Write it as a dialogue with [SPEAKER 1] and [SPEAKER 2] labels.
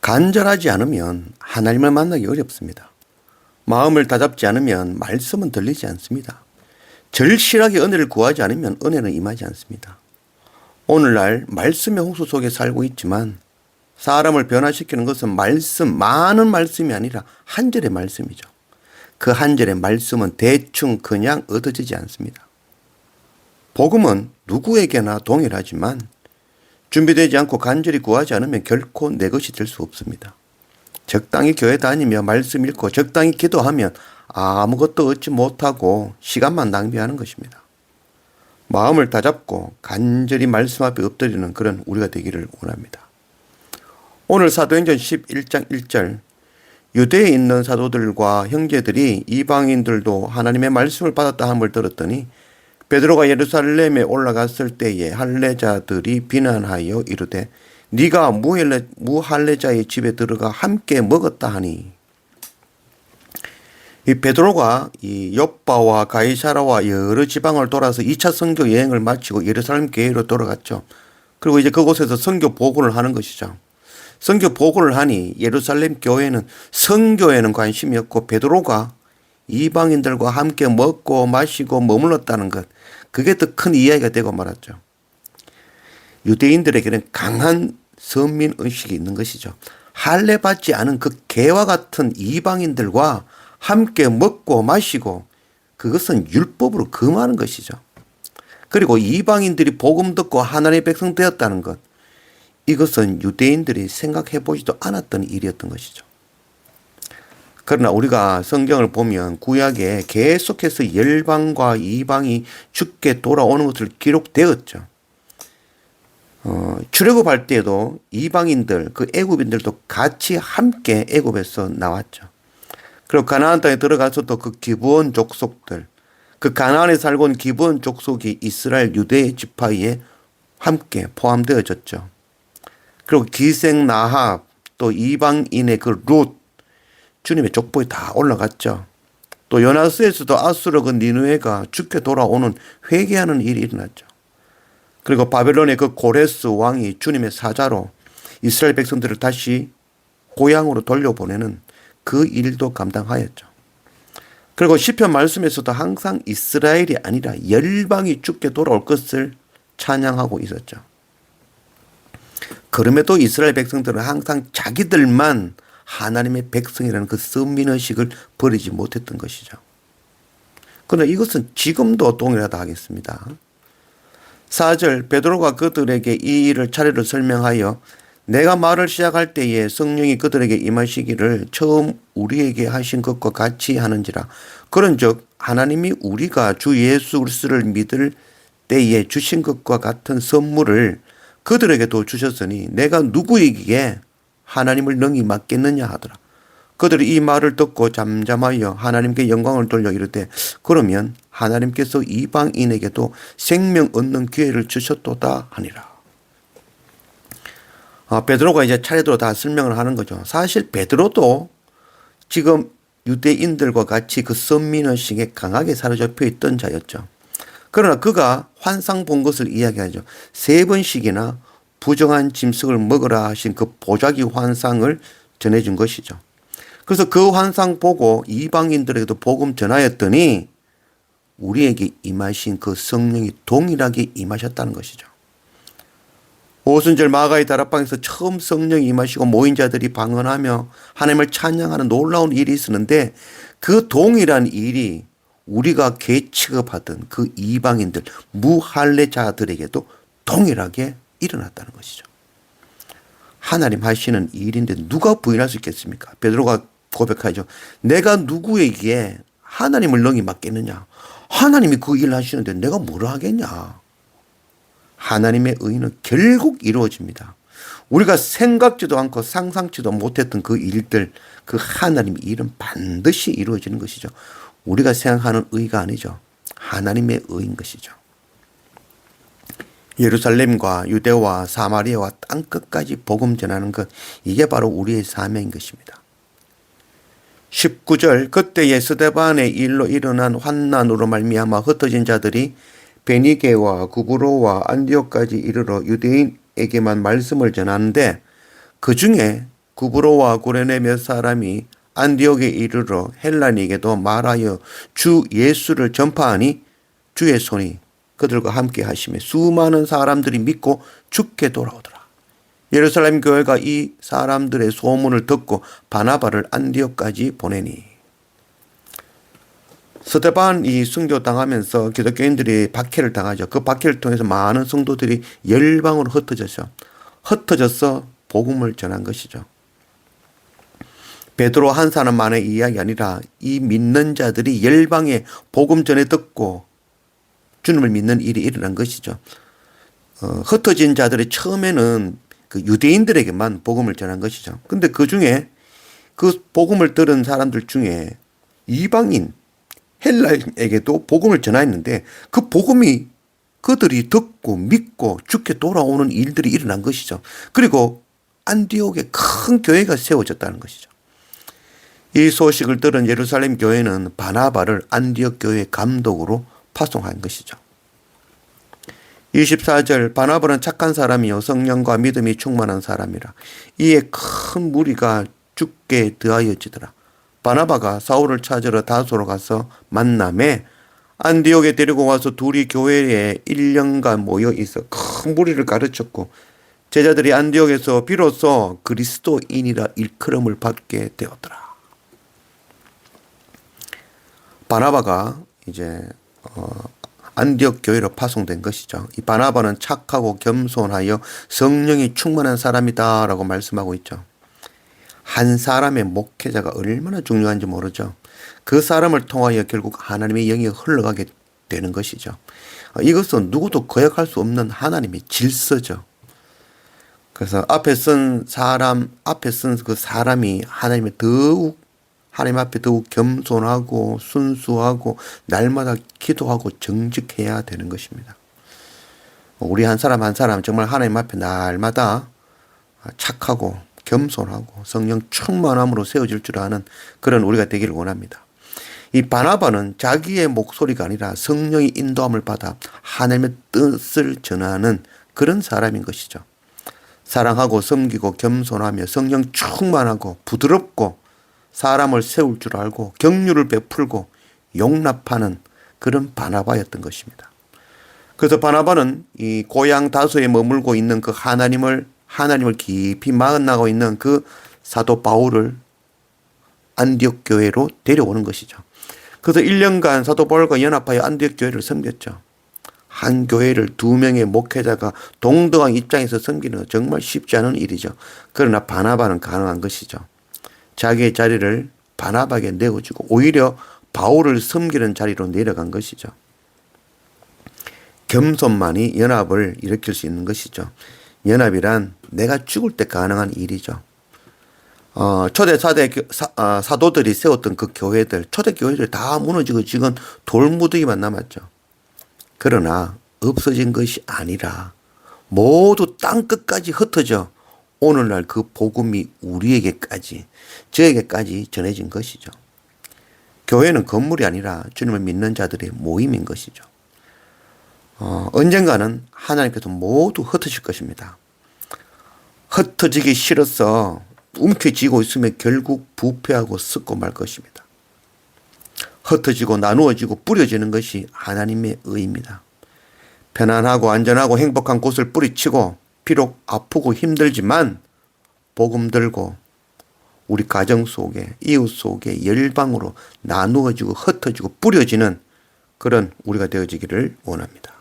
[SPEAKER 1] 간절하지 않으면 하나님을 만나기 어렵습니다. 마음을 다잡지 않으면 말씀은 들리지 않습니다. 절실하게 은혜를 구하지 않으면 은혜는 임하지 않습니다. 오늘날 말씀의 홍수 속에 살고 있지만 사람을 변화시키는 것은 많은 말씀이 아니라 한 절의 말씀이죠. 그 한 절의 말씀은 대충 그냥 얻어지지 않습니다. 복음은 누구에게나 동일하지만 준비되지 않고 간절히 구하지 않으면 결코 내 것이 될 수 없습니다. 적당히 교회 다니며 말씀 읽고 적당히 기도하면 아무것도 얻지 못하고 시간만 낭비하는 것입니다. 마음을 다잡고 간절히 말씀 앞에 엎드리는 그런 우리가 되기를 원합니다. 오늘 사도행전 11장 1절 유대에 있는 사도들과 형제들이 이방인들도 하나님의 말씀을 받았다 함을 들었더니 베드로가 예루살렘에 올라갔을 때에 할례자들이 비난하여 이르되 네가 무할례자의 집에 들어가 함께 먹었다 하니, 이 베드로가 이 욥바와 가이사라와 여러 지방을 돌아서 2차 선교 여행을 마치고 예루살렘 교회로 돌아갔죠. 그리고 이제 그곳에서 선교 보고를 하는 것이죠. 선교 보고를 하니 예루살렘 교회는 선교에는 관심이 없고 베드로가 이방인들과 함께 먹고 마시고 머물렀다는 것, 그게 더 큰 이야기가 되고 말았죠. 유대인들에게는 강한 선민의식이 있는 것이죠. 할례 받지 않은 그 개와 같은 이방인들과 함께 먹고 마시고, 그것은 율법으로 금하는 것이죠. 그리고 이방인들이 복음 듣고 하나님의 백성 되었다는 것, 이것은 유대인들이 생각해 보지도 않았던 일이었던 것이죠. 그러나 우리가 성경을 보면 구약에 계속해서 열방과 이방이 죽게 돌아오는 것을 기록되었죠. 출애굽할 때에도 이방인들, 그 애굽인들도 같이 함께 애굽에서 나왔죠. 그리고 가나안 땅에 들어가서도 그 기브온 족속들, 그 가나안에 살고 온 기브온 족속이 이스라엘 유대의 지파에 함께 포함되어졌죠. 그리고 기생 나합, 또 이방인의 그 룻, 주님의 족보에 다 올라갔죠. 또 요나스에서도 아수르 그 니느웨가 죽게 돌아오는 회개하는 일이 일어났죠. 그리고 바벨론의 그 고레스 왕이 주님의 사자로 이스라엘 백성들을 다시 고향으로 돌려보내는 그 일도 감당하였죠. 그리고 시편 말씀에서도 항상 이스라엘이 아니라 열방이 죽게 돌아올 것을 찬양하고 있었죠. 그럼에도 이스라엘 백성들은 항상 자기들만 하나님의 백성이라는 그 선민의식을 버리지 못했던 것이죠. 그러나 이것은 지금도 동일하다 하겠습니다. 4절 베드로가 그들에게 이 일을 차례로 설명하여 내가 말을 시작할 때에 성령이 그들에게 임하시기를 처음 우리에게 하신 것과 같이 하는지라. 그런즉 하나님이 우리가 주 예수 그리스도를 믿을 때에 주신 것과 같은 선물을 그들에게도 주셨으니 내가 누구에게 하나님을 능히 맡겠느냐 하더라. 그들이 이 말을 듣고 잠잠하여 하나님께 영광을 돌려 이르되 그러면 하나님께서 이방인에게도 생명 얻는 기회를 주셨도다 하니라. 베드로가 이제 차례대로 다 설명을 하는 거죠. 사실 베드로도 지금 유대인들과 같이 그 선민의식에 강하게 사로잡혀 있던 자였죠. 그러나 그가 환상 본 것을 이야기하죠. 3번씩이나 부정한 짐승을 먹으라 하신 그 보자기 환상을 전해준 것이죠. 그래서 그 환상 보고 이방인들에게도 복음 전하였더니 우리에게 임하신 그 성령이 동일하게 임하셨다는 것이죠. 오순절 마가의 다락방에서 처음 성령이 임하시고 모인 자들이 방언하며 하나님을 찬양하는 놀라운 일이 있었는데 그 동일한 일이 우리가 개 취급하던 그 이방인들 무할례자들에게도 동일하게 일어났다는 것이죠. 하나님 하시는 일인데 누가 부인할 수 있겠습니까? 베드로가 고백하죠. 내가 누구에게 하나님을 능히 맡겠느냐. 하나님이 그 일을 하시는데 내가 뭐라 하겠냐. 하나님의 의는 결국 이루어집니다. 우리가 생각지도 않고 상상치도 못했던 그 일들, 그 하나님의 일은 반드시 이루어지는 것이죠. 우리가 생각하는 의가 아니죠. 하나님의 의인 것이죠. 예루살렘과 유대와 사마리아와 땅끝까지 복음 전하는 것, 이게 바로 우리의 사명인 것입니다. 19절 그때에 스데반의 일로 일어난 환난으로 말미암아 흩어진 자들이 베니게와 구브로와 안디옥까지 이르러 유대인에게만 말씀을 전하는데 그 중에 구브로와 구레네 몇 사람이 안디옥에 이르러 헬라니에게도 말하여 주 예수를 전파하니 주의 손이 그들과 함께 하시며 수많은 사람들이 믿고 주께 돌아오더라. 예루살렘 교회가 이 사람들의 소문을 듣고 바나바를 안디옥까지 보내니, 스데반이 순교당하면서 기독교인들이 박해를 당하죠. 그 박해를 통해서 많은 성도들이 열방으로 흩어져서 복음을 전한 것이죠. 베드로 한 사람만의 이야기 아니라 이 믿는 자들이 열방에 복음 전해 듣고 주님을 믿는 일이 일어난 것이죠. 흩어진 자들이 처음에는 그 유대인들에게만 복음을 전한 것이죠. 근데 그 중에 그 복음을 들은 사람들 중에 이방인 헬라에게도 복음을 전하였는데 그 복음이 그들이 듣고 믿고 주께 돌아오는 일들이 일어난 것이죠. 그리고 안디옥에 큰 교회가 세워졌다는 것이죠. 이 소식을 들은 예루살렘 교회는 바나바를 안디옥 교회 감독으로 파송한 것이죠. 24절, 바나바는 착한 사람이요 성령과 믿음이 충만한 사람이라. 이에 큰 무리가 죽게 더하여지더라. 바나바가 사울을 찾으러 다소로 가서 만남에 안디옥에 데리고 와서 둘이 교회에 1년간 모여 있어 큰 무리를 가르쳤고, 제자들이 안디옥에서 비로소 그리스도인이라 일컬음을 받게 되었더라. 바나바가 이제 안디옥 교회로 파송된 것이죠. 이 바나바는 착하고 겸손하여 성령이 충만한 사람이다라고 말씀하고 있죠. 한 사람의 목회자가 얼마나 중요한지 모르죠. 그 사람을 통하여 결국 하나님의 영이 흘러가게 되는 것이죠. 이것은 누구도 거역할 수 없는 하나님의 질서죠. 그래서 앞에 쓴 그 사람이 하나님 앞에 더욱 겸손하고 순수하고 날마다 기도하고 정직해야 되는 것입니다. 우리 한 사람 한 사람 정말 하나님 앞에 날마다 착하고 겸손하고 성령 충만함으로 세워질 줄 아는 그런 우리가 되기를 원합니다. 이 바나바는 자기의 목소리가 아니라 성령의 인도함을 받아 하나님의 뜻을 전하는 그런 사람인 것이죠. 사랑하고 섬기고 겸손하며 성령 충만하고 부드럽고 사람을 세울 줄 알고 긍휼을 베풀고 용납하는 그런 바나바였던 것입니다. 그래서 바나바는 이 고향 다소에 머물고 있는 그 하나님을 깊이 만나고 있는 그 사도 바울을 안디옥 교회로 데려오는 것이죠. 그래서 1년간 사도 바울과 연합하여 안디옥 교회를 섬겼죠. 한 교회를 2명의 목회자가 동등한 입장에서 섬기는 건 정말 쉽지 않은 일이죠. 그러나 바나바는 가능한 것이죠. 자기의 자리를 바나바에게 내어주고 오히려 바울을 섬기는 자리로 내려간 것이죠. 겸손만이 연합을 일으킬 수 있는 것이죠. 연합이란 내가 죽을 때 가능한 일이죠. 초대 사도들이 세웠던 그 교회들, 초대 교회들이 다 무너지고 지금 돌무더기만 남았죠. 그러나 없어진 것이 아니라 모두 땅끝까지 흩어져 오늘날 그 복음이 우리에게까지, 저에게까지 전해진 것이죠. 교회는 건물이 아니라 주님을 믿는 자들의 모임인 것이죠. 언젠가는 하나님께서 모두 흩어질 것입니다. 흩어지기 싫어서 움켜쥐고 있으면 결국 부패하고 썩고 말 것입니다. 흩어지고 나누어지고 뿌려지는 것이 하나님의 의입니다. 편안하고 안전하고 행복한 곳을 뿌리치고 비록 아프고 힘들지만 복음 들고 우리 가정 속에 이웃 속에 열방으로 나누어지고 흩어지고 뿌려지는 그런 우리가 되어지기를 원합니다.